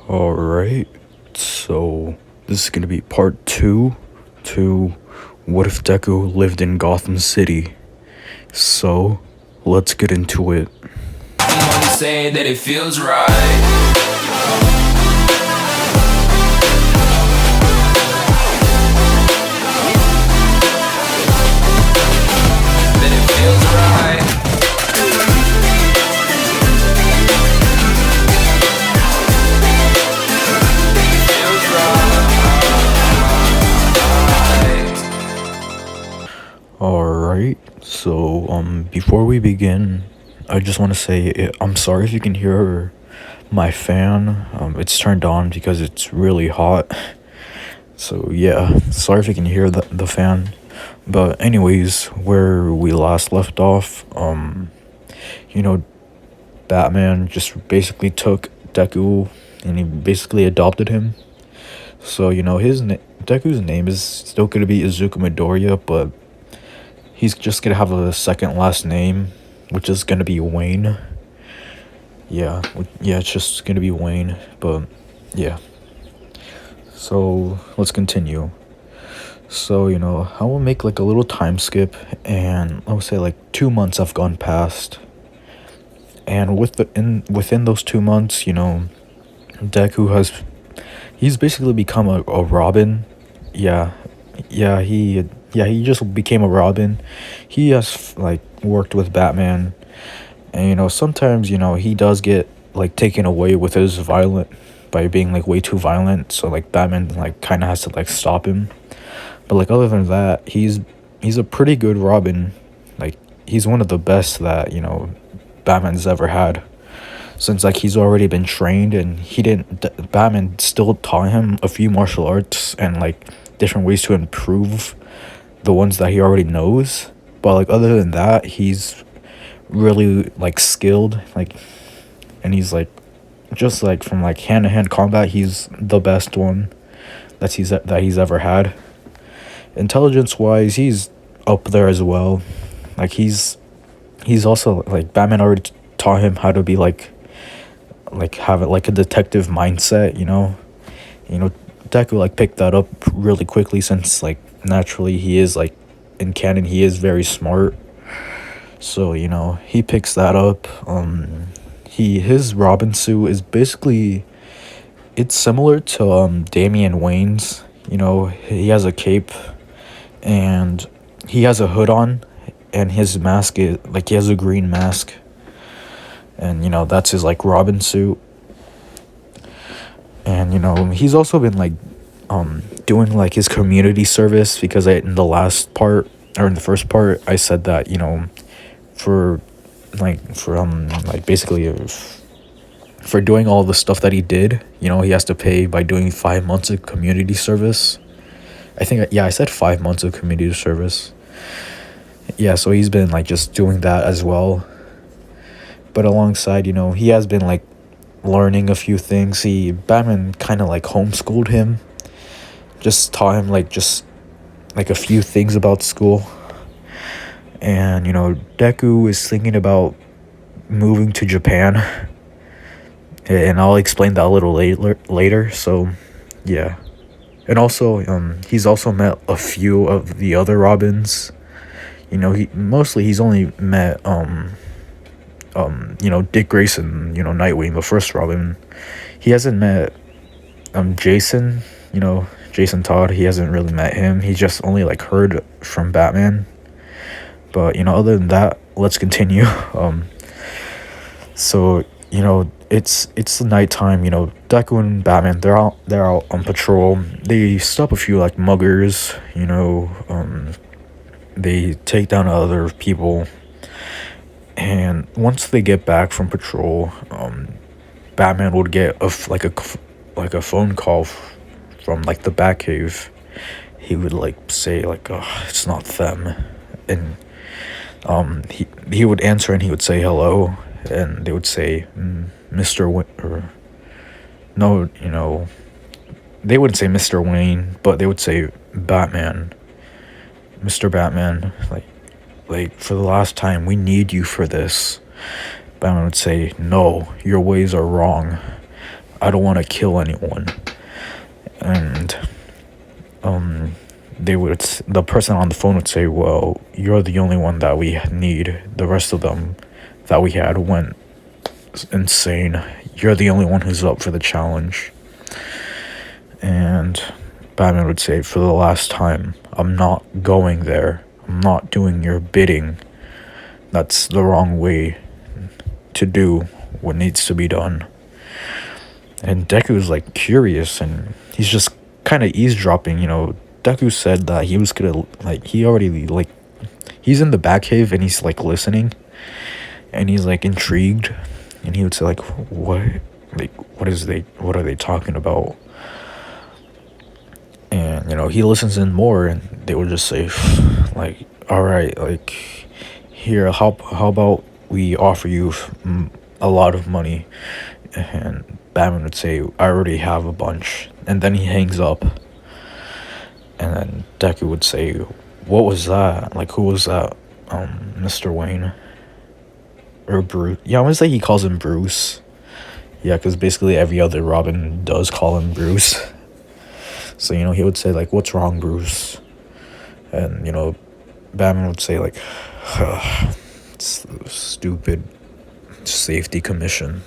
Alright, so this is gonna be part two to what if Deku lived in Gotham City? So, let's get into it. I'm only saying that it feels right. That it feels right. Alright, so before we begin, I just want to say I'm sorry if you can hear my fan. It's turned on because it's really hot. So yeah, sorry if you can hear the fan. But anyways, where we last left off, you know, Batman just basically took Deku and he basically adopted him. So, Deku's name is still going to be Izuku Midoriya, but he's just going to have a second last name, which is going to be Wayne. Yeah, it's just going to be Wayne, but yeah. So, let's continue. So, I will make like a little time skip, and I would say like 2 months have gone past. And within those 2 months, he's basically become a Robin. Yeah, he just became a Robin. He has like worked with Batman, and sometimes he does get like taken away with his violent by being like way too violent. So like Batman like kind of has to like stop him. But like other than that, he's a pretty good Robin. Like he's one of the best that Batman's ever had, since like he's already been trained, and Batman still taught him a few martial arts and like different ways to improve the ones that he already knows. But like other than that, he's really like skilled, like, and he's like just like from like hand-to-hand combat, he's the best one that he's ever had. Intelligence wise, he's up there as well. Like he's also like Batman already taught him how to be like have it like a detective mindset. Deku like picked that up really quickly, since like naturally he is like in canon he is very smart. So he picks that up. His Robin suit is basically, it's similar to Damian Wayne's. He has a cape and he has a hood on, and his mask is like, he has a green mask, and that's his like Robin suit. And he's also been like doing like his community service, because in the last part, or in the first part, I said that for basically for doing all the stuff that he did, he has to pay by doing 5 months of community service. I think, yeah, I said 5 months of community service. Yeah, so he's been like just doing that as well. But alongside, he has been like learning a few things. Batman kind of like homeschooled him, just taught him like just like a few things about school. And Deku is thinking about moving to Japan, and I'll explain that a little later. So yeah. And also he's also met a few of the other Robins. He's only met Dick Grayson, Nightwing, the first Robin. He hasn't met Jason, Jason Todd. He hasn't really met him. He's just only like heard from Batman. But other than that, let's continue. So it's nighttime. Deku and Batman, they're out on patrol. They stop a few like muggers. They take down other people. And once they get back from patrol, Batman would get a phone call from like the Batcave. He would like say like, "Oh, it's not them," and he would answer, and he would say hello, and they would say, "Mr. or no, they wouldn't say Mr. Wayne, but they would say Batman, Mr. Batman, like for the last time, we need you for this." Batman would say, "No, your ways are wrong. I don't want to kill anyone. And the person on the phone would say, well, you're the only one that we need. The rest of them that we had went insane. You're the only one who's up for the challenge. And Batman would say, for the last time, I'm not going there. I'm not doing your bidding. That's the wrong way to do what needs to be done. And Deku's like curious, and he's just kind of eavesdropping. Deku said that he was gonna he's in the Batcave and he's like listening, and he's like intrigued, and he would say like, what are they talking about? And he listens in more, and they would just say like, all right, like, here, how about we offer you a lot of money? And Batman would say, I already have a bunch. And then he hangs up. And then Deku would say, what was that? Like, who was that? Mr. Wayne? Or Bruce? Yeah, I want to say he calls him Bruce. Yeah, because basically every other Robin does call him Bruce. So, he would say, like, what's wrong, Bruce? And, Batman would say, like, it's the stupid safety commission.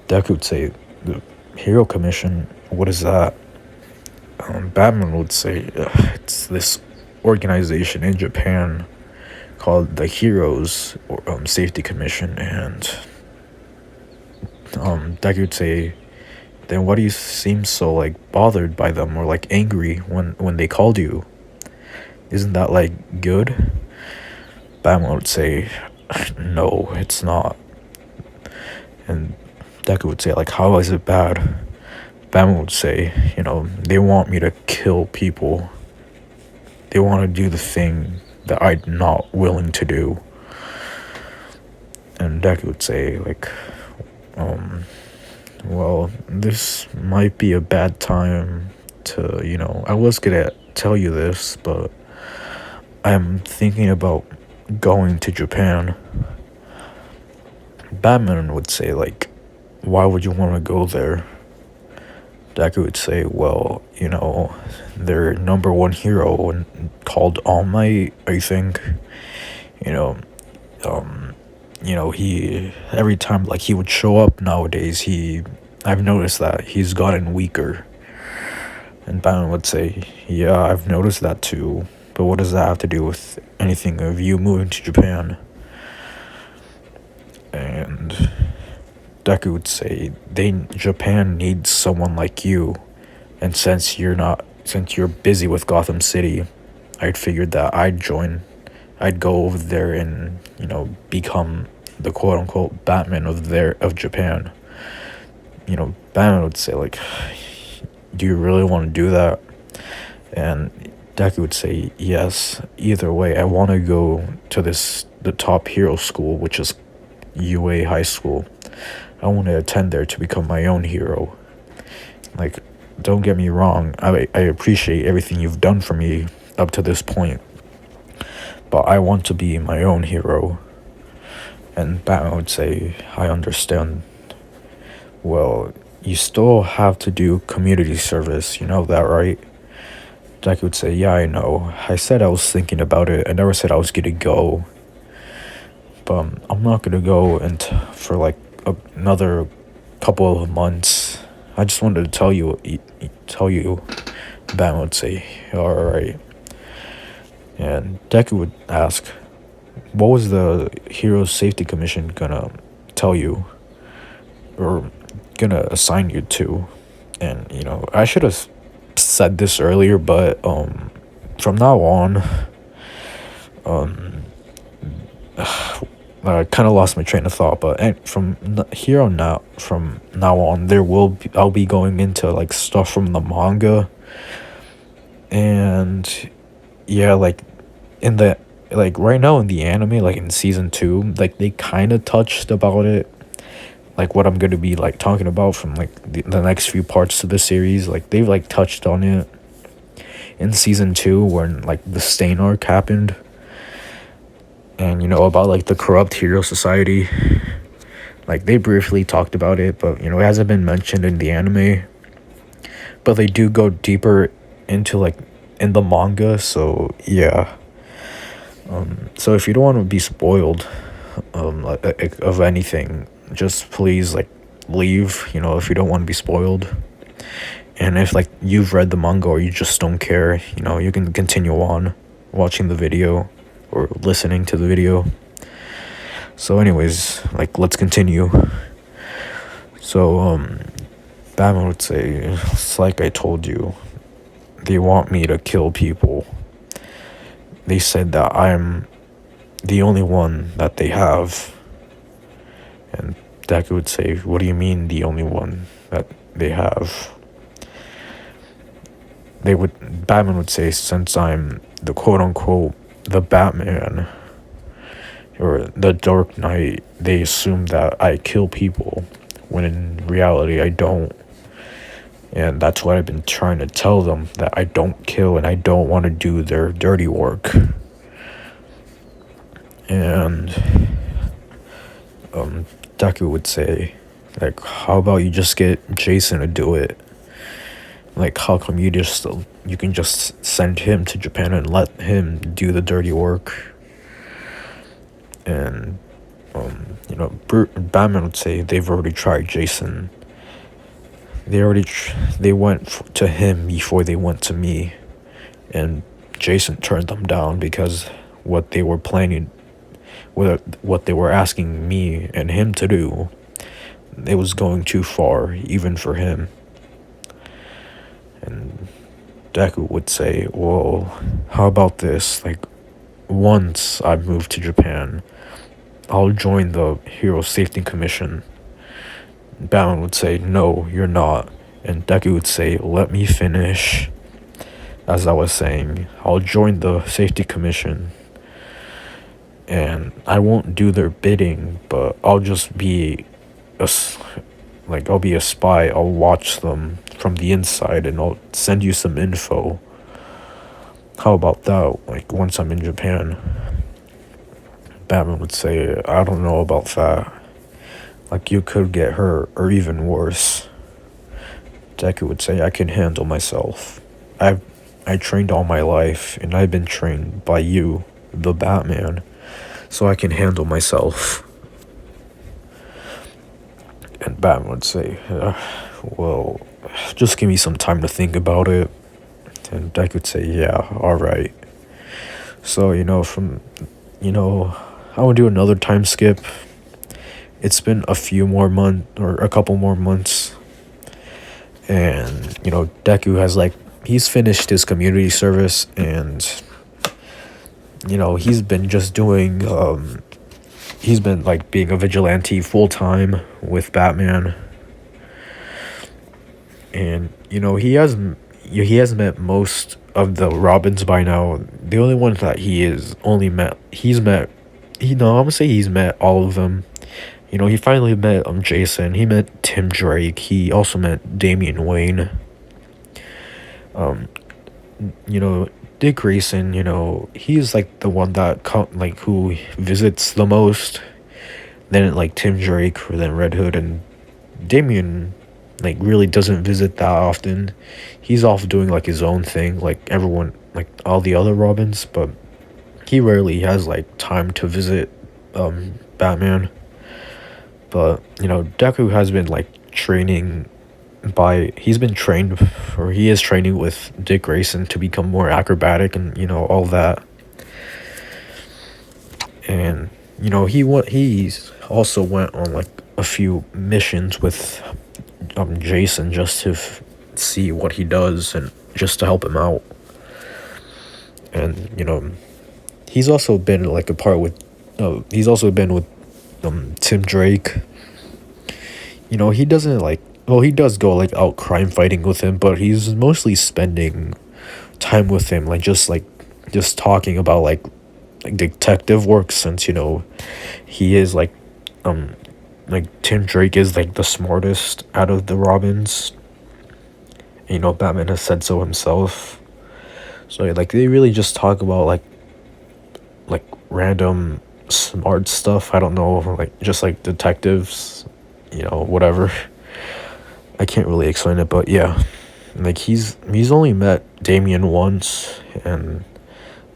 Deku would say, the Hero Commission, what is that? Batman would say, it's this organization in Japan called the Heroes Safety Commission. And Deku would say, then why do you seem so like bothered by them or like angry when they called you? Isn't that like good? Batman would say, no, it's not. And Deku would say, like, how is it bad? Batman would say, they want me to kill people. They want to do the thing that I'm not willing to do. And Deku would say, like, well, this might be a bad time to, I was gonna tell you this, but I'm thinking about going to Japan. Batman would say, like, why would you want to go there? Deku would say, well, their number one hero called All Might, I think. He every time like he would show up nowadays, I've noticed that he's gotten weaker. And Batman would say, yeah, I've noticed that too. But what does that have to do with anything of you moving to Japan? And Deku would say, Japan needs someone like you. And since you're busy with Gotham City, I'd figured that I'd go over there and, become the quote unquote Batman of Japan. Batman would say, like, do you really want to do that? And Deku would say, yes, either way, I want to go to the top hero school, which is UA High School. I want to attend there to become my own hero. Like, don't get me wrong, I appreciate everything you've done for me up to this point, but I want to be my own hero. And Batman would say, I understand. Well, you still have to do community service, you know that, right? Deku would say, yeah, I know. I said I was thinking about it. I never said I was gonna go. But I'm not gonna go for like another couple of months. I just wanted to tell you. Batman would say, alright. And Deku would ask, what was the Heroes Safety Commission gonna tell you? Or gonna assign you to? And, I should have said this earlier, but from now on, I kind of lost my train of thought, but from now on, I'll be going into like stuff from the manga, and yeah, like right now in the anime, like in season 2, like they kind of touched about it, like what I'm gonna be like talking about from like the next few parts of the series. Like they've like touched on it in season 2 when like the Stain arc happened, and about like the corrupt hero society. Like they briefly talked about it, but it hasn't been mentioned in the anime. But they do go deeper into like in the manga, so yeah. So if you don't want to be spoiled of anything, just please like leave, if you don't want to be spoiled. And if like you've read the manga or you just don't care, you can continue on watching the video or listening to the video. So anyways, like let's continue. So Batman would say, it's like I told you, they want me to kill people. They said that I'm the only one that they have. And Deku would say, what do you mean the only one that they have? Batman would say, since I'm the quote unquote the Batman or the Dark Knight, they assume that I kill people when in reality I don't. And that's what I've been trying to tell them, that I don't kill and I don't want to do their dirty work. And Deku would say, like, how about you just get Jason to do it? Like, how come you can just send him to Japan and let him do the dirty work? And Batman would say they've already tried Jason. They went to him before they went to me, and Jason turned them down because what they were planning, what they were asking me and him to do, it was going too far even for him. And Deku would say, well, how about this? Like, once I move to Japan, I'll join the Hero Safety Commission. Batman would say, no, you're not. And Deku would say, let me finish. As I was saying, I'll join the Safety Commission. And I won't do their bidding, but I'll just be I'll be a spy. I'll watch them from the inside and I'll send you some info. How about that? Like, once I'm in Japan. Batman would say, I don't know about that. Like, you could get hurt, or even worse. Deku would say, I can handle myself. I trained all my life, and I've been trained by you, the Batman, so I can handle myself. And Batman would say, well, just give me some time to think about it. And Deku would say, yeah, alright. So, I would do another time skip. It's been a few more months, or a couple more months. And, Deku has, he's finished his community service, and, he's been just doing, he's been, being a vigilante full-time with Batman. And, he has met most of the Robins by now. The only ones that he's met all of them. He finally met Jason. He met Tim Drake. He also met Damian Wayne. Dick Grayson, he's the one that who visits the most. Then Tim Drake, or then Red Hood, and Damian really doesn't visit that often. He's off doing his own thing, everyone, all the other Robins, but he rarely has time to visit Batman. But Deku has been he is training with Dick Grayson to become more acrobatic and all that. And he's also went on a few missions with Jason just to see what he does and just to help him out. And he's also been a part with Tim Drake. He doesn't he does go out crime fighting with him, but he's mostly spending time with him, just talking about detective work, since he is Tim Drake is the smartest out of the Robins. Batman has said so himself. So they really just talk about random smart stuff. I don't know, like just like detectives, whatever. I can't really explain it, but yeah, like he's only met Damien once, and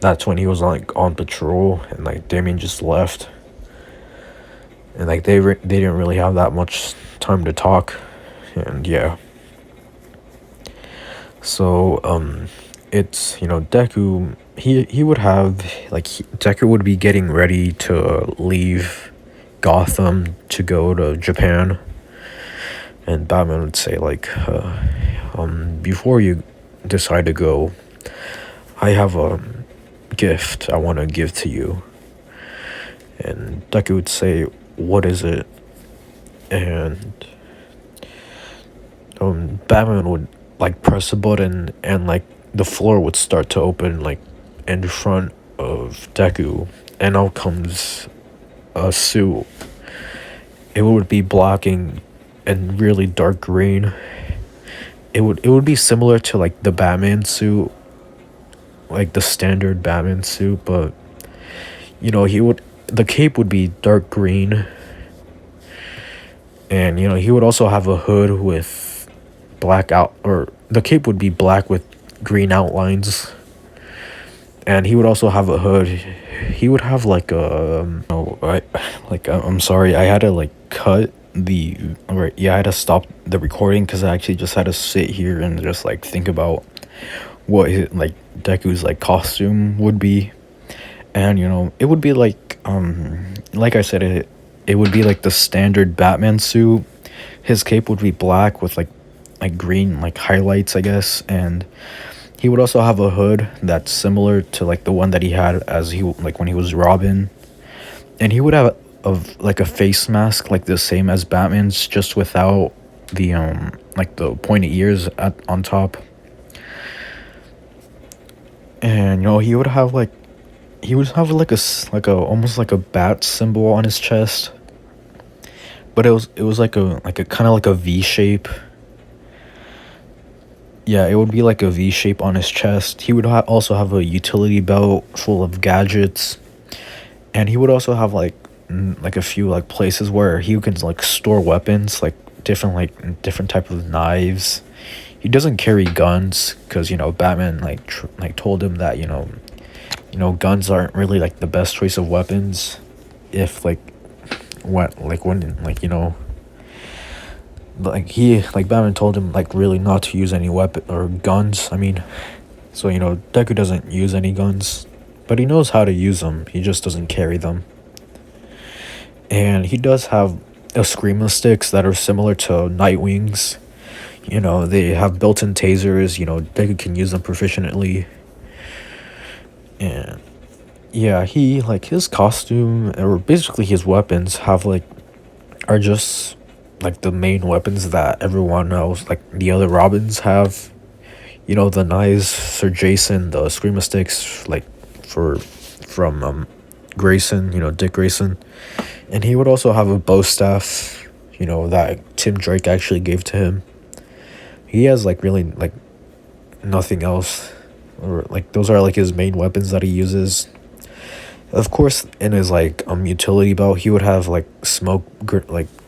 that's when he was like on patrol, and like Damien just left, and like they didn't really have that much time to talk, and yeah. So it's Deku. He would have Deku would be getting ready to leave Gotham to go to Japan, and Batman would say like, before you decide to go, I have a gift I want to give to you. And Deku would say, what is it? And Batman would like press a button, and like the floor would start to open like in front of Deku, and out comes a suit. It would be blocking and really dark green. It would be similar to like the Batman suit, like the standard Batman suit, but the cape would be dark green, and he would also have a hood with black out, or the cape would be black with green outlines, and he would also have a hood. He would have like a I'm sorry, I had to like cut the or yeah, I had to stop the recording because I actually just had to sit here and just like think about what like Deku's like costume would be. And it would be like I said, it would be like the standard Batman suit. His cape would be black with like green like highlights, I guess, and he would also have a hood that's similar to like the one that he had as he like when he was Robin. And he would have like a face mask like the same as Batman's, just without the like the pointy ears on top. And he would have like like a almost like a bat symbol on his chest, but it was like a kind of like a V shape. Yeah, it would be like a V shape on his chest. He would also have a utility belt full of gadgets, and he would also have like a few like places where he can like store weapons, like different type of knives. He doesn't carry guns because Batman like told him that guns aren't really like the best choice of weapons. If like Batman told him like really not to use any weapon or guns. I mean, so Deku doesn't use any guns, but he knows how to use them. He just doesn't carry them. And he does have a screamer sticks that are similar to Nightwing's. They have built-in tasers. Deku can use them proficiently. And yeah, he like his costume or basically his weapons are just like the main weapons that everyone else, like the other Robins, have. The knives for Jason, the screamer sticks like from Grayson, Dick Grayson. And he would also have a bow staff, that Tim Drake actually gave to him. He has like really like nothing else, or like those are like his main weapons that he uses. Of course, in his like utility belt, he would have like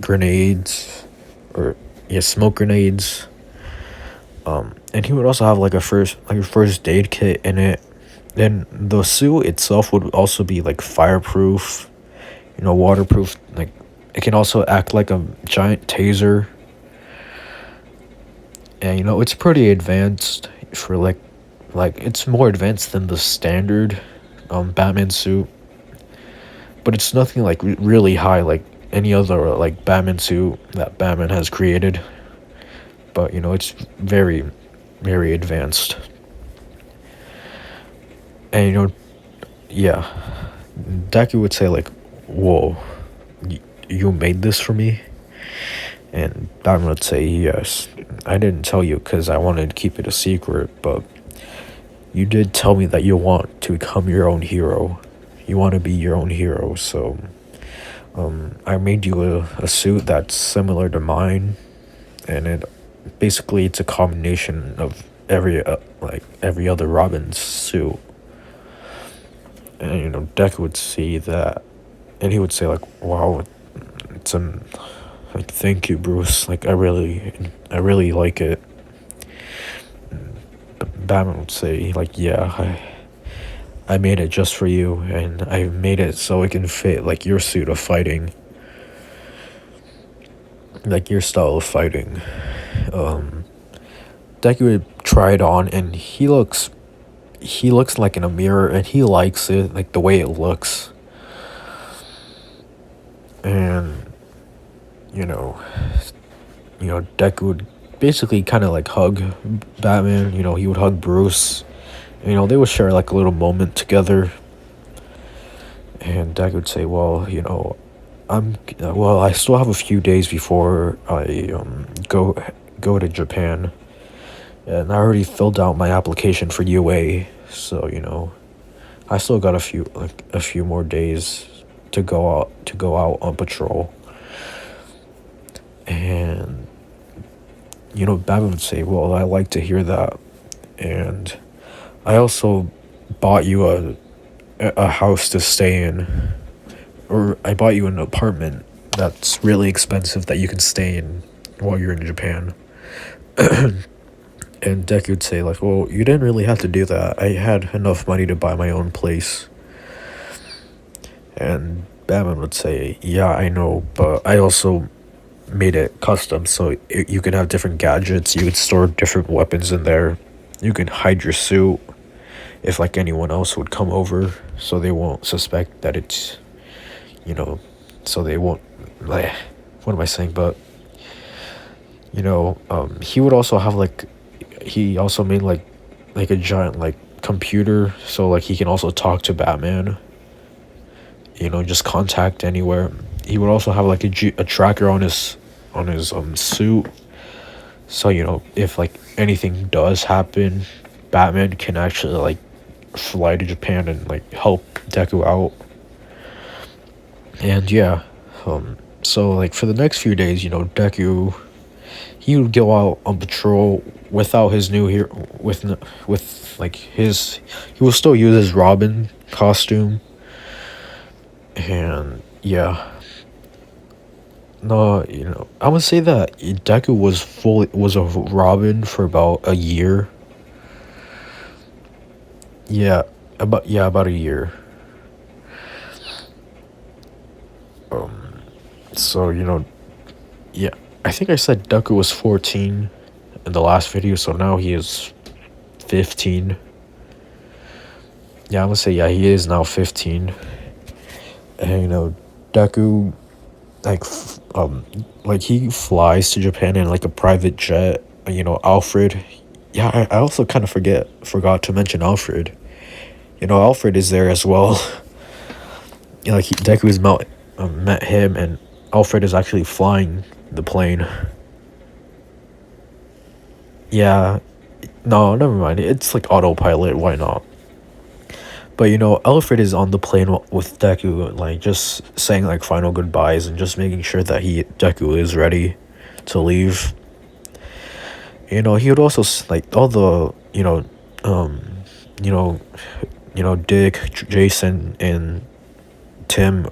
grenades, or yeah, smoke grenades. And he would also have like a first aid kit in it. Then the suit itself would also be like fireproof, waterproof. Like it can also act like a giant taser. And it's pretty advanced for like it's more advanced than the standard Batman suit. But it's nothing like really high like any other like Batman suit that Batman has created. But it's very, very advanced. And yeah, Deku would say like, "Whoa, you made this for me?" And Batman would say, "Yes, I didn't tell you because I wanted to keep it a secret, but you did tell me that you want to become your own hero. You want to be your own hero, so I made you a suit that's similar to mine, and it's a combination of every other Robin's suit." And Deku would see that, and he would say like, "Wow, it's like thank you, Bruce. Like I really like it." Batman would say like, "Yeah, I made it just for you, and I made it so it can fit like your suit of fighting, like your style of fighting." Um, Deku would try it on, and he looks like in a mirror, and he likes it, like the way it looks, and you know, Deku would basically kind of like hug Batman. He would hug Bruce. They would share like a little moment together, and Deku would say, "Well, I still have a few days before I go to Japan, and I already filled out my application for UA, so I still got a few more days to go out on patrol." And Batman would say, "Well, I like to hear that, and I also bought you a house to stay in, or I bought you an apartment that's really expensive that you can stay in while you're in Japan." And Deku would say like, "Well, you didn't really have to do that. I had enough money to buy my own place." And Batman would say, "Yeah, I know, but I also made it custom, so you can have different gadgets. You could store different weapons in there. You can hide your suit if like anyone else would come over, so they won't suspect that it's, you know, so they won't, like, what am I saying? But he would also have like, he also made like a giant like computer, so like he can also talk to Batman. Just contact anywhere. He would also have like a tracker on his suit, so if like anything does happen, Batman can actually like fly to Japan and like help Deku out. And yeah, so like for the next few days, Deku, he would go out on patrol without his new hero, with like his, he will still use his Robin costume. And yeah, no, I would say that Deku was a Robin for about a year. Yeah, about a year. So yeah, I think I said Deku was 14 in the last video, so now he is 15. Yeah, I'm gonna say yeah, he is now 15. And Deku, like like he flies to Japan in like a private jet. Alfred. Yeah, I also kind of forgot to mention Alfred. Alfred is there as well. Like Deku's met him, and Alfred is actually flying the plane. Yeah, no, never mind. It's like autopilot. Why not? But Alfred is on the plane with Deku, like just saying like final goodbyes and just making sure that Deku is ready to leave. He would also like all the um, you know, Dick, Jason, and Tim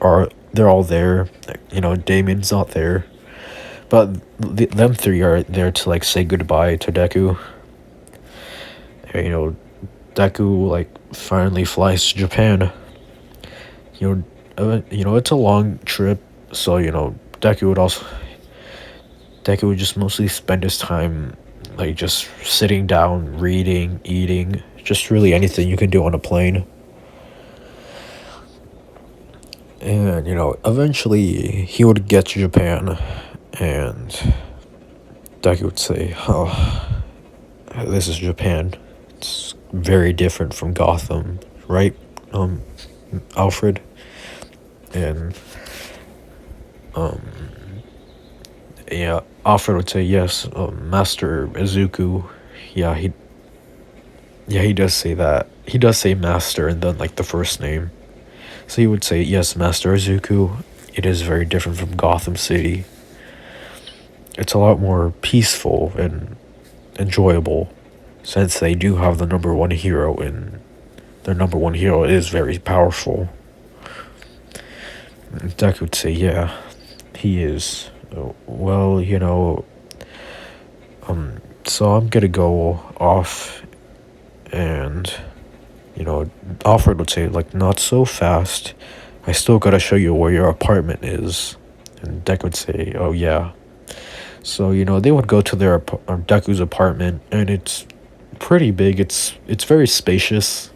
they're all there. Damon's not there, but them three are there to like say goodbye to Deku. And, Deku like finally flies to Japan. It's a long trip, so Deku would just mostly spend his time like just sitting down, reading, eating, just really anything you can do on a plane. And eventually he would get to Japan, and Deku would say, "Oh, this is Japan. It's very different from Gotham, right, Alfred?" And yeah, Alfred would say, "Yes, Master Izuku." Yeah, he does say that. He does say Master and then like the first name. So he would say, "Yes, Master Izuku. It is very different from Gotham City. It's a lot more peaceful and enjoyable, since they do have the number one hero, and their number one hero is very powerful." Deku would say, yeah, he is. Well, so I'm gonna go off, and, Alfred would say, like, not so fast. I still gotta show you where your apartment is. And Deku would say, oh, yeah. So, they would go to Deku's apartment, and it's pretty big. It's very spacious.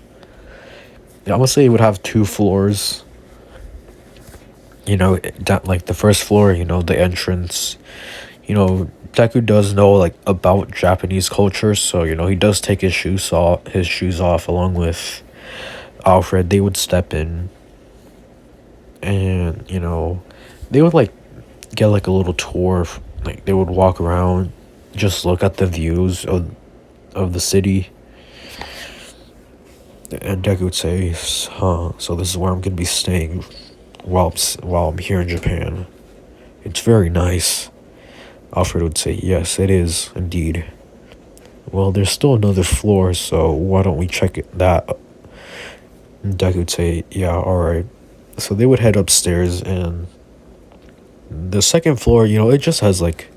I would say it would have 2 floors. Like the first floor, the entrance. Deku does know like about Japanese culture, so he does take his shoes off along with Alfred. They would step in, and they would like get like a little tour. Like they would walk around, just look at the views of the city. And Deku would say, "Huh, so this is where I'm gonna be staying while I'm here in Japan. It's very nice." Alfred would say, "Yes, it is indeed." Well, there's still another floor, so why don't we check that? And Deku would say, "Yeah, all right." So they would head upstairs, and the second floor, it just has like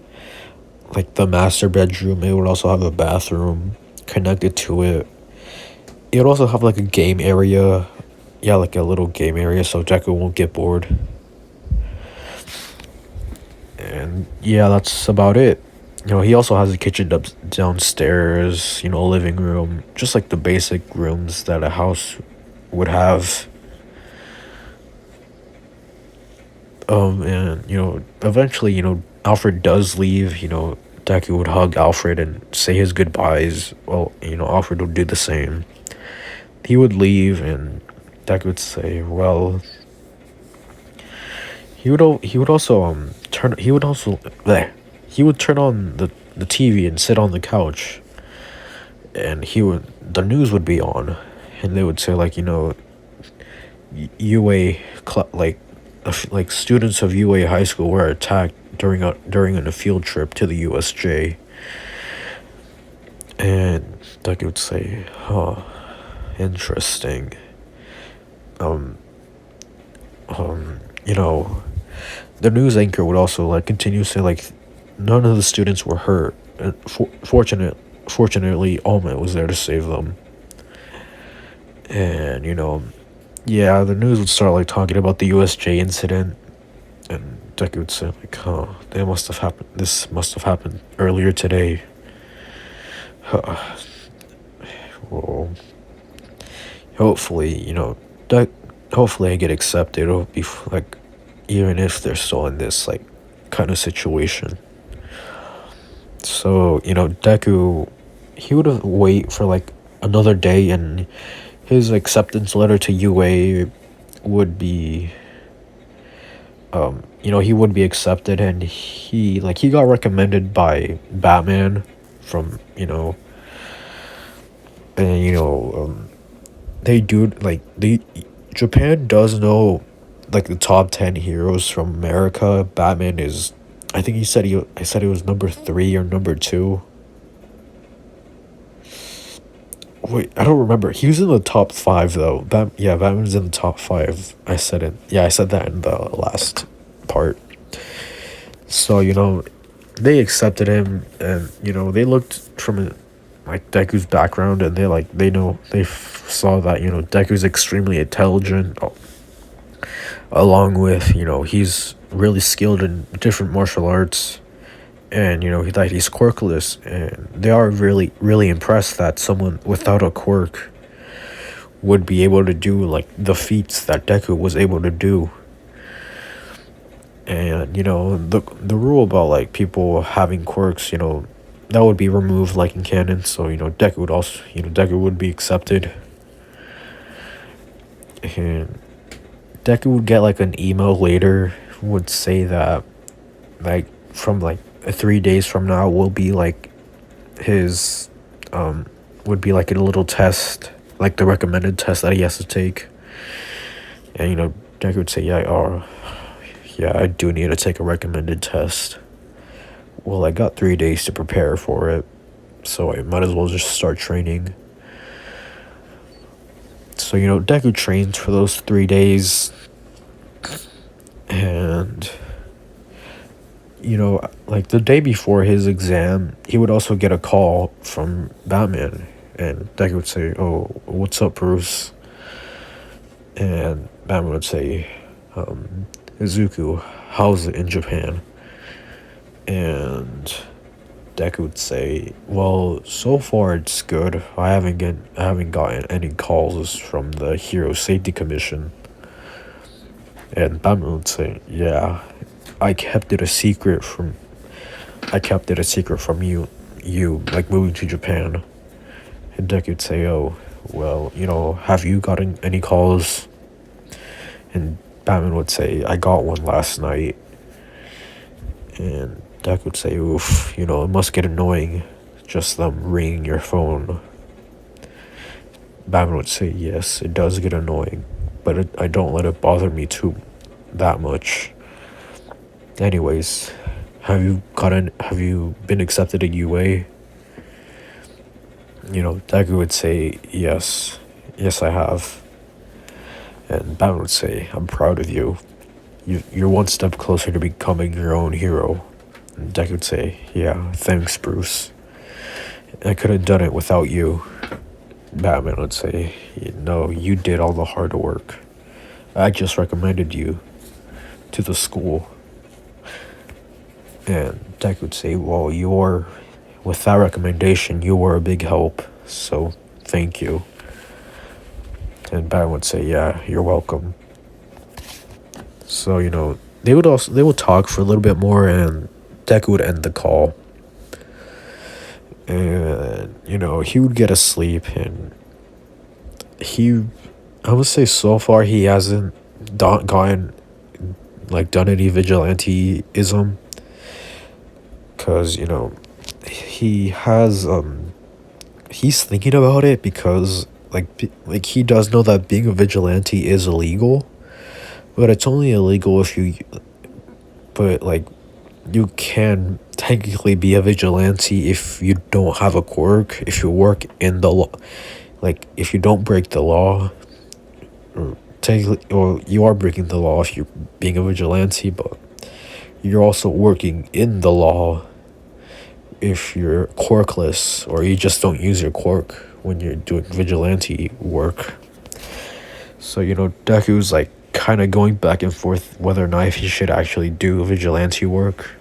the master bedroom. It would also have a bathroom connected to it. It would also have like a game area. Yeah, like a little game area so Deku won't get bored. And yeah, that's about it. He also has a kitchen downstairs, living room, just like the basic rooms that a house would have. And eventually, Alfred does leave. Deku would hug Alfred and say his goodbyes. Well, Alfred would do the same. He would leave, and Deku would say, "Well," he would also turn he would also bleh, he would turn on the TV and sit on the couch, and the news would be on, and they would say like UA like students of UA high school were attacked during a field trip to the USJ. And Ducky would say, "Huh, interesting." Um, um, you know, the news anchor would also like continue to say like, none of the students were hurt. And fortunately, Alma was there to save them. And yeah, the news would start like talking about the USJ incident, and Ducky would say like, "Huh, This must have happened earlier today." Well, hopefully, that hopefully I get accepted. It'll be like, even if they're still in this like kind of situation. So Deku, he would wait for like another day, and his acceptance letter to UA would be, he would be accepted, and he got recommended by Batman from and they do like they Japan does know like the top 10 heroes from America. Batman is, I think I said he was number 3 or number 2. Wait, I don't remember. He was in the top 5 though. Batman's in the top 5. I said it. Yeah, I said that in the last part. So they accepted him, and they looked from like Deku's background, and saw that Deku's extremely intelligent, along with he's really skilled in different martial arts, and that he's quirkless, and they are really really impressed that someone without a quirk would be able to do like the feats that Deku was able to do. And the rule about like people having quirks, that would be removed like in canon. So Deku would be accepted, and Deku would get like an email later, would say that like from like 3 days from now will be like his would be like a little test, like the recommended test that he has to take. And Deku would say, yeah, I do need to take a recommended test. Well, I got 3 days to prepare for it, so I might as well just start training. So Deku trains for those 3 days, And like the day before his exam, he would also get a call from Batman, and Deku would say, "Oh, what's up, Bruce?" And Batman would say, "Izuku, how's it in Japan?" And Deku would say, "Well, so far it's good. I haven't gotten any calls from the Hero Safety Commission." And Batman would say, "Yeah, I kept it a secret from I kept it a secret from you like moving to Japan." And Deku would say, "Oh, well, have you gotten any calls?" And Batman would say, "I got one last night." And Deku would say, "Oof, it must get annoying, just them ringing your phone." Batman would say, "Yes, it does get annoying, but I don't let it bother me too that much. Anyways, have you been accepted at UA?" Deku would say, "Yes, yes I have." And Batman would say, "I'm proud of you. You're one step closer to becoming your own hero." And Deku would say, "Yeah, thanks, Bruce. I could have done it without you." Batman would say, "No, you did all the hard work. I just recommended you to the school." And Deku would say, "Well, with that recommendation, you were a big help, so thank you." And Batman would say, "Yeah, you're welcome." So, they would talk for a little bit more, and Deku would end the call. And, he would get asleep, and I would say so far he hasn't done any vigilanteism, because, he has, he's thinking about it, because, like he does know that being a vigilante is illegal, but it's only illegal but, like, you can technically be a vigilante if you don't have a quirk, if you work in the law. Like, if you don't break the law, or technically, or you are breaking the law if you're being a vigilante, but you're also working in the law if you're quirkless, or you just don't use your quirk when you're doing vigilante work. So, Deku's like kind of going back and forth whether or not if he should actually do vigilante work.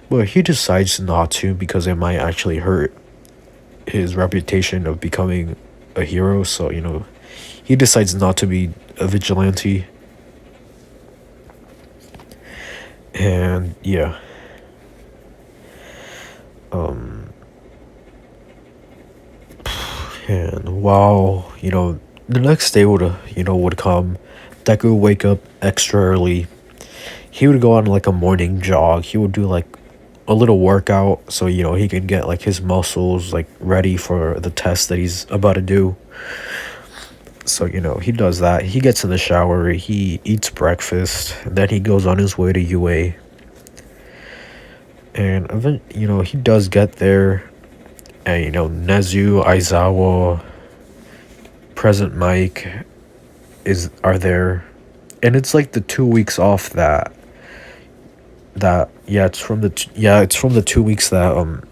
But he decides not to, because it might actually hurt his reputation of becoming a hero. So, he decides not to be a vigilante. And yeah. And while, the next day would come, Deku would wake up extra early. He would go on like a morning jog. He would do like a little workout, so he could get like his muscles like ready for the test that he's about to do. So he does that. He gets in the shower, he eats breakfast, and then he goes on his way to UA. And then he does get there, and Nezu, Aizawa, Present Mike are there, and it's like the 2 weeks off it's from the 2 weeks that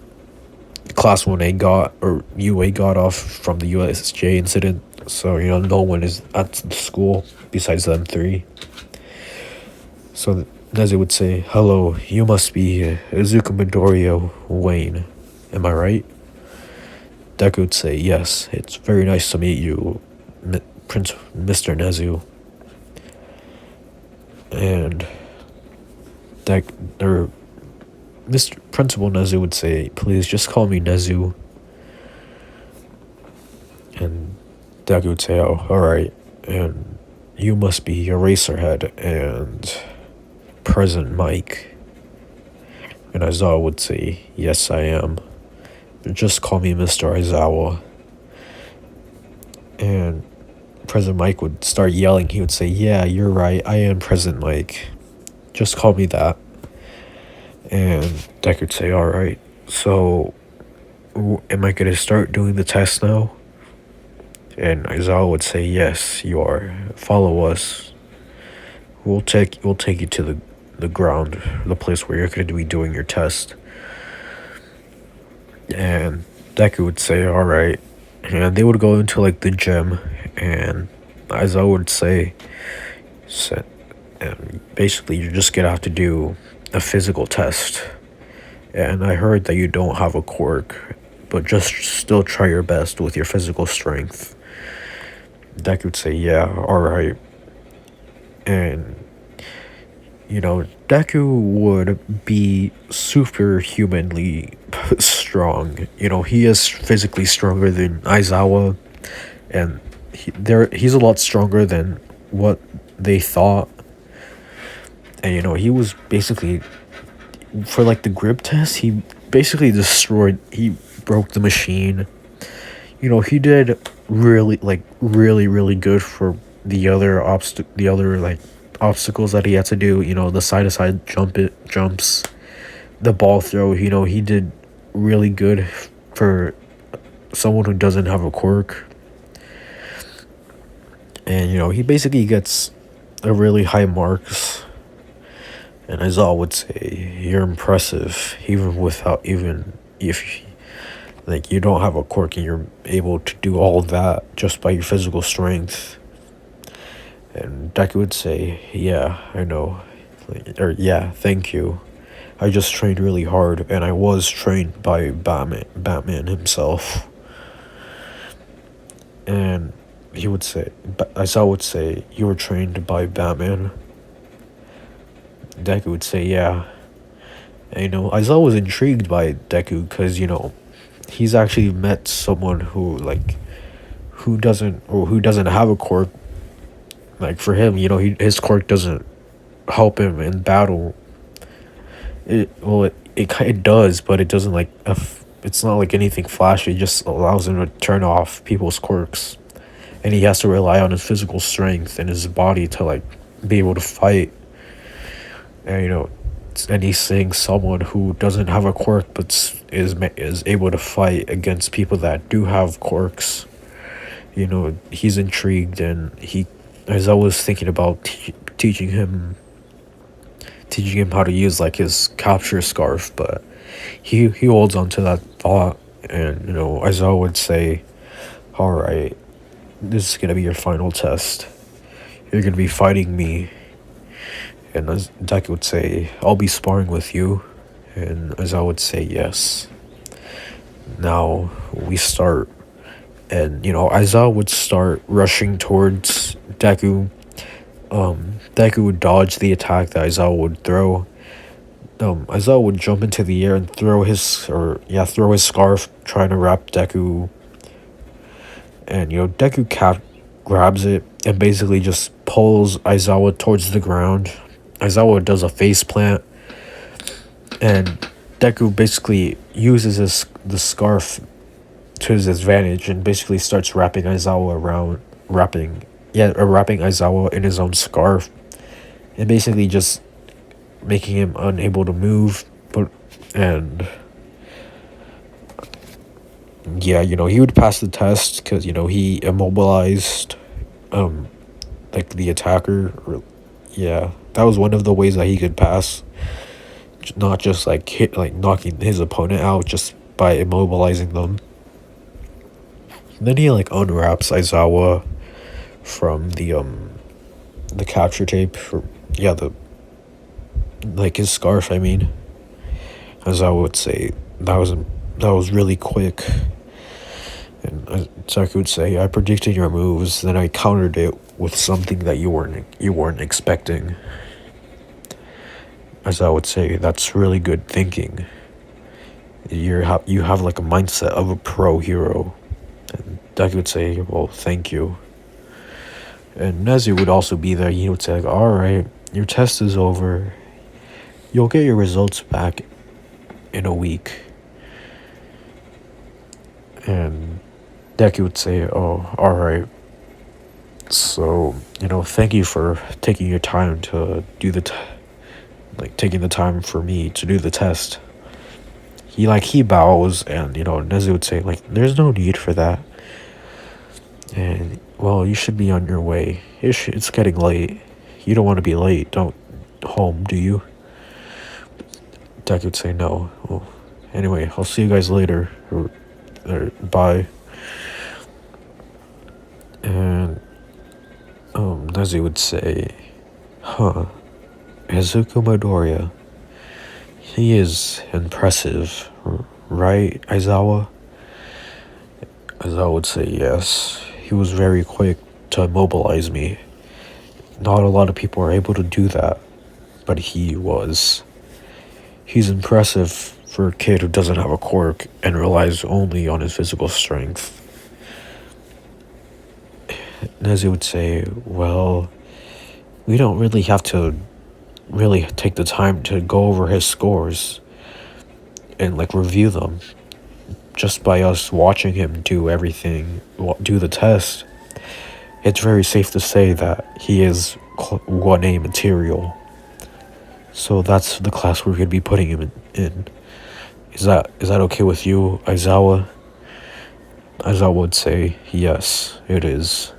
Class 1A got, or UA got off from the USJ incident. So no one is at the school besides them three. So Nezu would say, "Hello, you must be Izuku Midoriya Wayne, am I right?" Deku would say, "Yes, it's very nice to meet you, Mr. Nezu." And Mr. Principal Nezu would say, "Please just call me Nezu." And Deku would say, "Oh, alright. And you must be Eraserhead and Present Mike." And Aizawa would say, "Yes, I am. Just call me Mr. Aizawa." And Present Mike would start yelling. He would say, "Yeah, you're right. I am Present Mike. Just call me that." And Deku would say, "Alright, so am I going to start doing the test now?" And Aizawa would say, "Yes, you are. Follow us." we'll take you to the ground, the place where you're going to be doing your test. And Deku would say, all right. And they would go into like the gym, and Aizawa would say, and basically you're just gonna have to do a physical test. And I heard that you don't have a quirk, but just still try your best with your physical strength. Deku would say, yeah, alright. And, Deku would be superhumanly strong. He is physically stronger than Aizawa, and he's a lot stronger than what they thought. And, he was basically, for like the grip test, he basically he broke the machine. He did really good for the other like obstacles that he had to do. The side to side jumps, the ball throw. He did really good for someone who doesn't have a quirk. And he basically gets a really high marks. And Aizawa would say, you're impressive, even if like you don't have a quirk and you're able to do all that just by your physical strength. And Deku would say, yeah, I know. Or yeah, thank you. I just trained really hard, and I was trained by Batman himself. And Aizawa would say, you were trained by Batman. Deku would say, yeah. And, Aizawa was intrigued by Deku because, he's actually met someone who doesn't have a quirk. Like, for him, his quirk doesn't help him in battle. It does, but it doesn't, it's not like anything flashy. It just allows him to turn off people's quirks. And he has to rely on his physical strength and his body to, be able to fight. And, and he's seeing someone who doesn't have a quirk but is able to fight against people that do have quirks. He's intrigued, and he is always thinking about teaching him how to use his capture scarf, but he holds on to that thought. And Aizawa would say, all right, this is gonna be your final test. You're gonna be fighting me. And Deku would say, I'll be sparring with you. And Aizawa would say, yes. Now we start. And, Aizawa would start rushing towards Deku. Deku would dodge the attack that Aizawa would throw. Aizawa would jump into the air and throw his scarf, trying to wrap Deku. And, Deku grabs it and basically just pulls Aizawa towards the ground. Aizawa does a face plant, and Deku basically uses the scarf to his advantage and basically starts wrapping Aizawa in his own scarf, and basically just making him unable to move. And yeah, he would pass the test because he immobilized the attacker. Yeah, that was one of the ways that he could pass, not just knocking his opponent out just by immobilizing them. And then he unwraps Aizawa from the capture tape, his scarf. I mean, Aizawa would say that was really quick. And Deku would say, I predicted your moves, then I countered it with something that you weren't expecting. As I would say, that's really good thinking. You have a mindset of a pro hero. And Deku would say, well, thank you. And Nezu would also be there. He would say, alright, your test is over. You'll get your results back in a week. And Deku would say, oh, alright. So, thank you for taking your time to do taking the time for me to do the test. He bows, and, Nezu would say, there's no need for that. And, well, you should be on your way. It's getting late. You don't want to be late, don't home, do you? Deku would say no. Well, anyway, I'll see you guys later. Or bye. And Nezu would say, huh, Izuku Midoriya. He is impressive, right, Aizawa? Aizawa would say yes. He was very quick to immobilize me. Not a lot of people are able to do that, but he was. He's impressive for a kid who doesn't have a quirk and relies only on his physical strength. Nezu would say, well, we don't really have to really take the time to go over his scores and like review them. Just by us watching him do everything, do the test, it's very safe to say that he is 1A material. So that's the class we're going to be putting him in. Is that okay with you, Aizawa? Aizawa would say, yes, it is.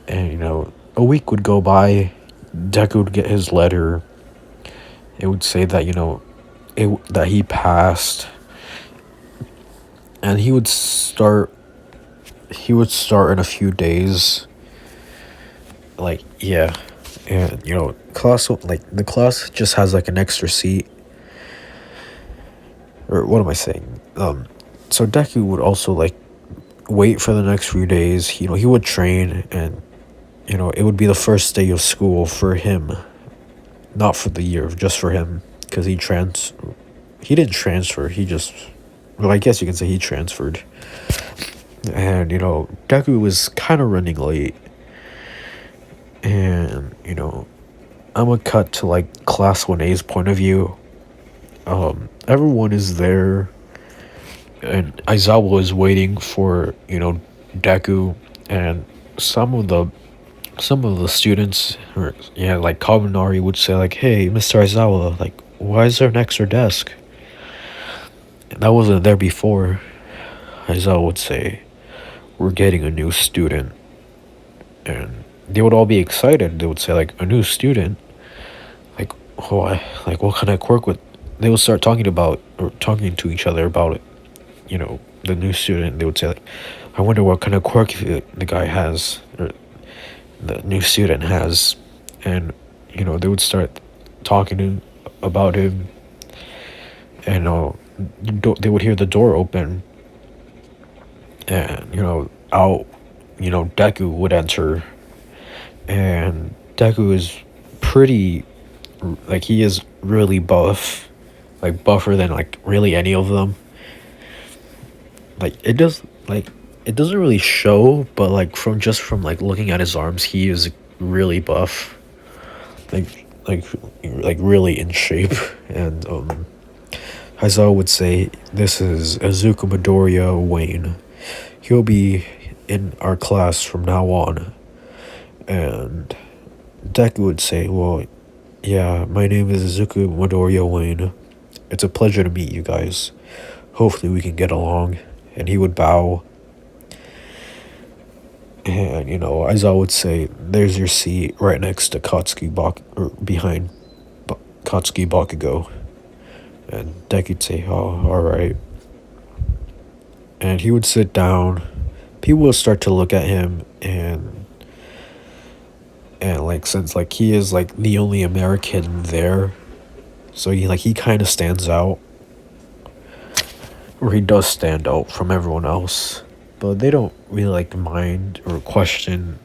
And, a week would go by. Deku would get his letter. It would say that, that he passed. And he would start in a few days. Like, yeah. And, class, like, the class just has, like, an extra seat. Or what am I saying? So Deku would also, like, wait for the next few days. He would train, and, it would be the first day of school for him. Not for the year, just for him. Because he didn't transfer, he just... Well, I guess you can say he transferred. And, Deku was kind of running late. And, I'm gonna cut to, like, Class 1A's point of view. Everyone is there. And Aizawa is waiting for, Deku. And some of the students, like Kaminari would say, like, hey, Mr. Aizawa, like, why is there an extra desk? That wasn't there before. Aizawa would say, we're getting a new student. And they would all be excited. They would say, like, a new student? Like, what kind of quirk would... They would start talking to each other about it. The new student. They would say, like, I wonder what kind of quirk the guy has, or the new student has. And, they would start talking about him. And, they would hear the door open. And, out, Deku would enter. And Deku is pretty, like, he is really buff. Like, buffer than, like, really any of them. Like, it doesn't really show, but, like, from looking at his arms, he is really buff. Like really in shape. And, Aizawa would say, this is Izuku Midoriya Wayne. He'll be in our class from now on. And Deku would say, well, yeah, my name is Izuku Midoriya Wayne. It's a pleasure to meet you guys. Hopefully we can get along. And he would bow. And, Aizawa would say, there's your seat right next to or behind Katsuki Bakugo. And Deku would say, oh, alright. And he would sit down. People would start to look at him, and like, since, like, he is, like, the only American there, so he kind of stands out. Or he does stand out from everyone else. But they don't really, like, mind or question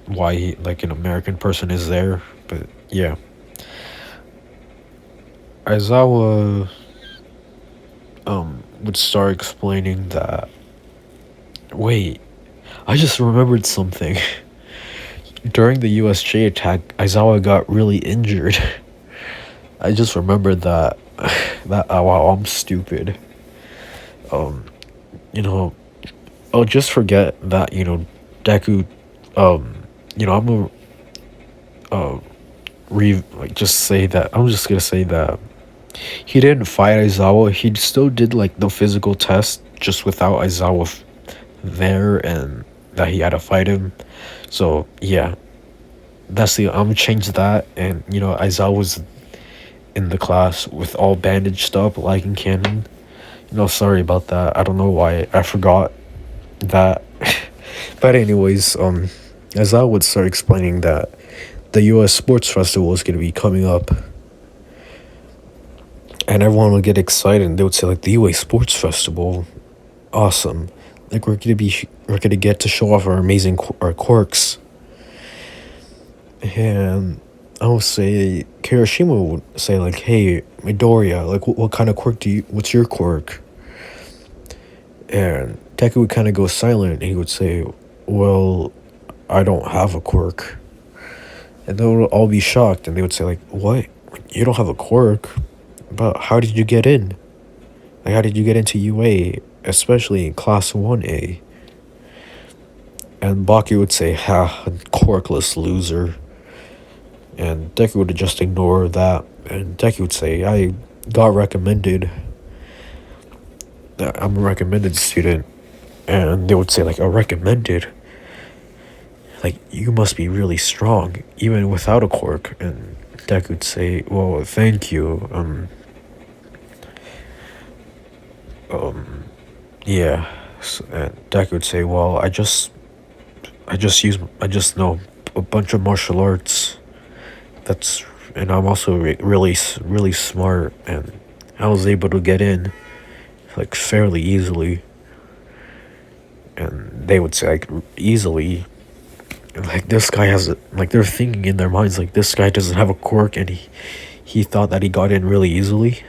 why he, like, an American person is there. But yeah, Aizawa would start explaining that, wait, I just remembered something. During the USJ attack, Aizawa got really injured. I just remembered that. Wow, I'm stupid. I'll just forget that, Deku, I'm gonna, just say that, I'm just gonna say that he didn't fight Aizawa, he still did, like, the physical test, just without Aizawa there, and that he had to fight him, so, yeah. That's the I'm gonna change that. And Aizawa was in the class with all bandaged up, like in canon. Sorry about that. I don't know why I forgot that. But anyways, Aizawa would start explaining that the U.S. Sports Festival is gonna be coming up, and everyone would get excited. And they would say like the UA Sports Festival, awesome. Like we're gonna get to show off our amazing our quirks. And I would say Kirishima would say like, "Hey, Midoriya, like what kind of quirk do you? What's your quirk?" And Deku would kind of go silent, and he would say, "Well, I don't have a quirk." And they would all be shocked, and they would say like, "What? You don't have a quirk? But how did you get in? Like how did you get into UA, especially in Class 1A?" And Baki would say, "Ha, quirkless loser." And Deku would just ignore that. And Deku would say, "I got recommended. I'm a recommended student." And they would say, like, "A recommended? Like, you must be really strong, even without a quirk." And Deku would say, "Well, thank you. Yeah." And Deku would say, "Well, I just know a bunch of martial arts. And I'm also really smart, and I was able to get in, like, fairly easily." And they would say, like, easily. And, like, this guy has like, they're thinking in their minds, like, this guy doesn't have a quirk, and he thought that he got in really easily.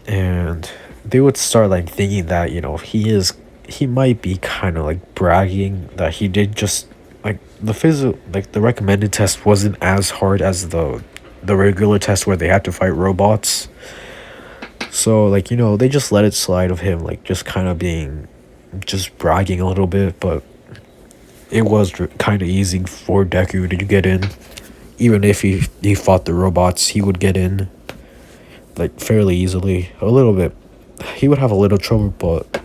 And they would start, like, thinking that, he might be kind of like bragging that he did just like the recommended test wasn't as hard as the regular test where they had to fight robots. So, like, they just let it slide of him, like, just kind of being just bragging a little bit. But it was kind of easy for Deku to get in. Even if he fought the robots, he would get in, like, fairly easily. A little bit, he would have a little trouble, but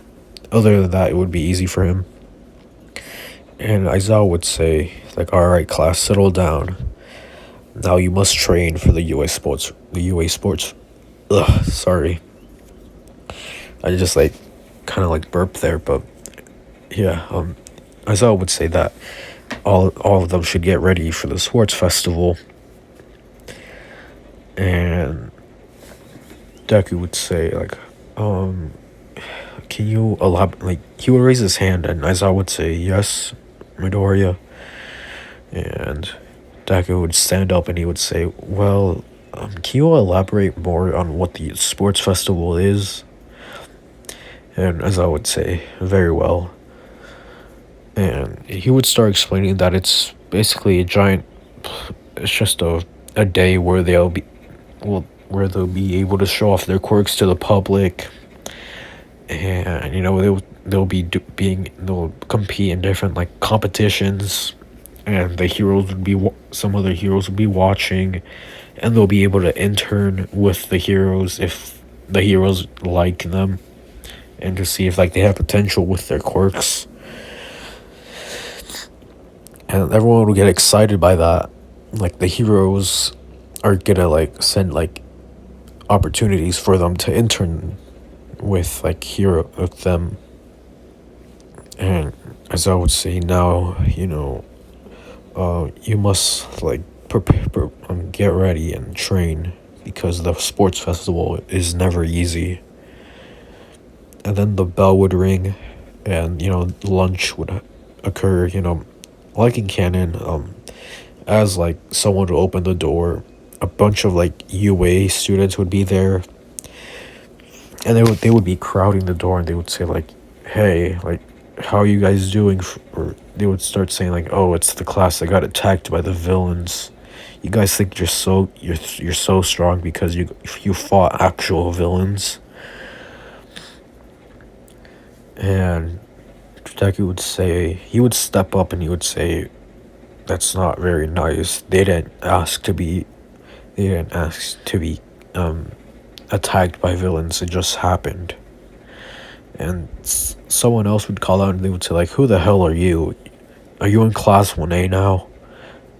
other than that, it would be easy for him. And Aizawa would say, like, "All right, class, settle down. Now you must train for the UA Sports. The UA Sports." Ugh, sorry. I just, like, kind of, like, burped there, but yeah. Aizawa would say that all of them should get ready for the sports festival. And Deku would say, like, "Can you elaborate?" Like, he would raise his hand, and Aizawa would say, "Yes, Midoriya." And Deku would stand up, and he would say, "Well, can you elaborate more on what the sports festival is?" And Aizawa would say, "Very well." And he would start explaining that it's basically it's just a day where where they'll be able to show off their quirks to the public. And they'll compete in different, like, competitions, and some other heroes will be watching, and they'll be able to intern with the heroes if the heroes like them, and to see if, like, they have potential with their quirks. And everyone will get excited by that. Like, the heroes are gonna, like, send, like, opportunities for them to intern with, like, with them. And as I would say now, you must, like, get ready and train, because the sports festival is never easy. And then the bell would ring, and lunch would occur. Like in canon, as, like, someone would open the door, a bunch of, like, UA students would be there, and they would be crowding the door, and they would say, like, "Hey, like, how are you guys doing?" Or they would start saying, like, "Oh, it's the class that got attacked by the villains. You guys think you're so strong because you fought actual villains." And Deku would say, he would step up, and he would say, "That's not very nice. They didn't ask to be attacked by villains. It just happened." And someone else would call out, and they would say, like, "Who the hell are you? Are you in class 1A now?"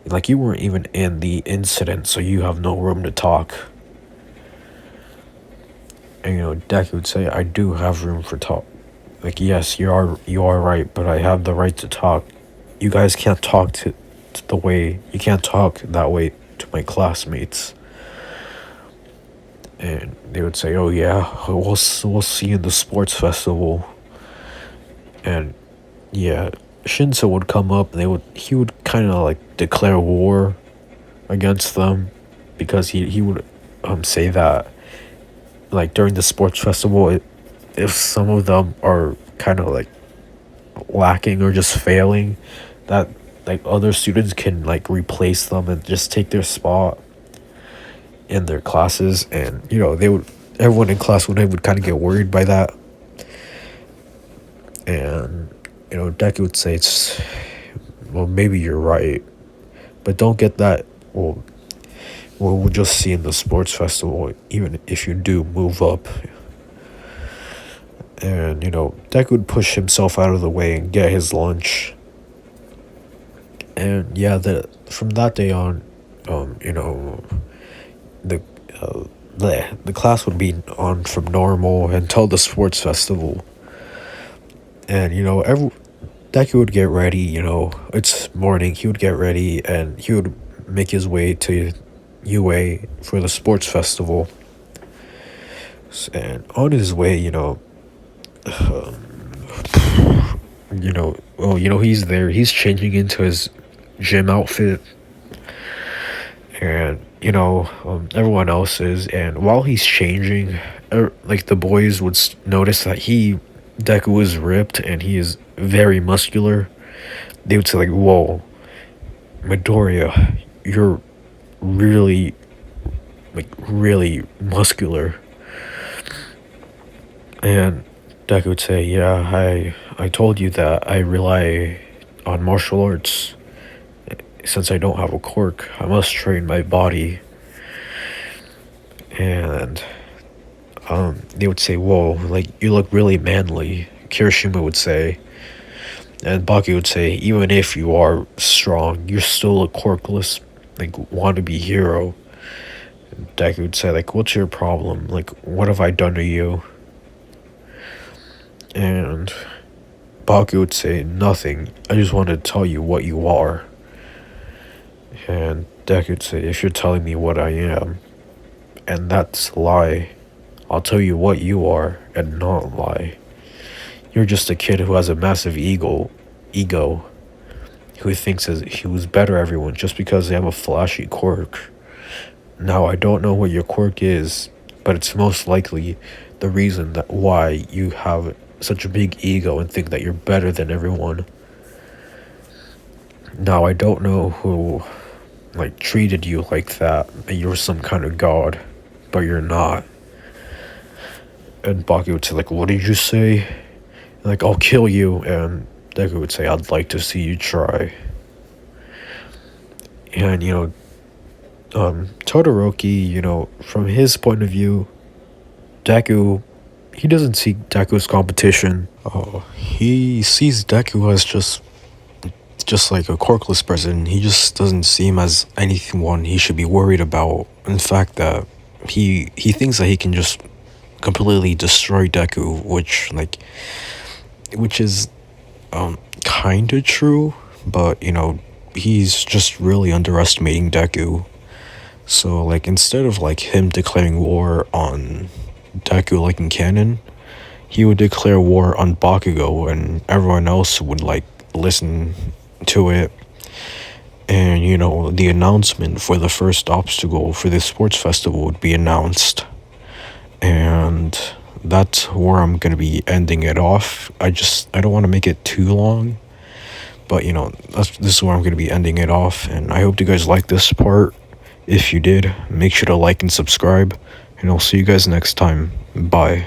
Like, you weren't even in the incident, so you have no room to talk. And, Deku would say, I do have room for talk. Like, yes, you are right, but I have the right to talk. You guys can't talk you can't talk that way to my classmates. And they would say, oh yeah, we'll see you in the sports festival. And yeah, Shinso would come up, and he would kind of like declare war against them, because he would say that, like, during the sports festival, if some of them are kind of like lacking or just failing, that like other students can like replace them and just take their spot in their classes. And everyone in class would kind of get worried by that. And Deku would say, it's well, maybe you're right, but don't get that. We'll just see in the sports festival, even if you do move up. And Deku would push himself out of the way and get his lunch. And yeah, from that day on, the the class would be on from normal until the sports festival. And every Deku would get ready. It's morning. He would get ready, and he would make his way to UA for the sports festival. And on his way, he's there. He's changing into his gym outfit, and everyone else is. And while he's changing, like, the boys would notice that Deku is ripped and he is very muscular. They would say, like, whoa, Midoriya, you're really, like, really muscular. And Deku would say, yeah, I told you that I rely on martial arts. Since I don't have a quirk, I must train my body. And they would say, whoa, like, you look really manly, Kirishima would say. And Baki would say, even if you are strong, you're still a quirkless, like, wannabe hero. And Deku would say, like, what's your problem? Like, what have I done to you? And Baki would say, nothing. I just want to tell you what you are. And Deku would say, if you're telling me what I am, and that's a lie, I'll tell you what you are and not lie. You're just a kid who has a massive ego, who thinks he was better than everyone just because they have a flashy quirk. Now, I don't know what your quirk is, but it's most likely the reason that why you have such a big ego and think that you're better than everyone. Now, I don't know who, like, treated you like that, and you're some kind of god, but you're not. And Baki would say, like, what did you say? Like, I'll kill you. And Deku would say, I'd like to see you try. And Todoroki, from his point of view, Deku, he doesn't see Deku as competition. He sees Deku as just like a quirkless person. He just doesn't see him as anyone he should be worried about. In fact, that he thinks that he can just completely destroy Deku, which is kind of true, but he's just really underestimating Deku. So, like, instead of like him declaring war on Deku like in canon, he would declare war on Bakugo, and everyone else would like listen to it. And the announcement for the first obstacle for the sports festival would be announced. And that's where I'm gonna be ending it off. I don't want to make it too long, but this is where I'm gonna be ending it off. And I hope you guys like this part. If you did, make sure to like and subscribe, and I'll see you guys next time. Bye.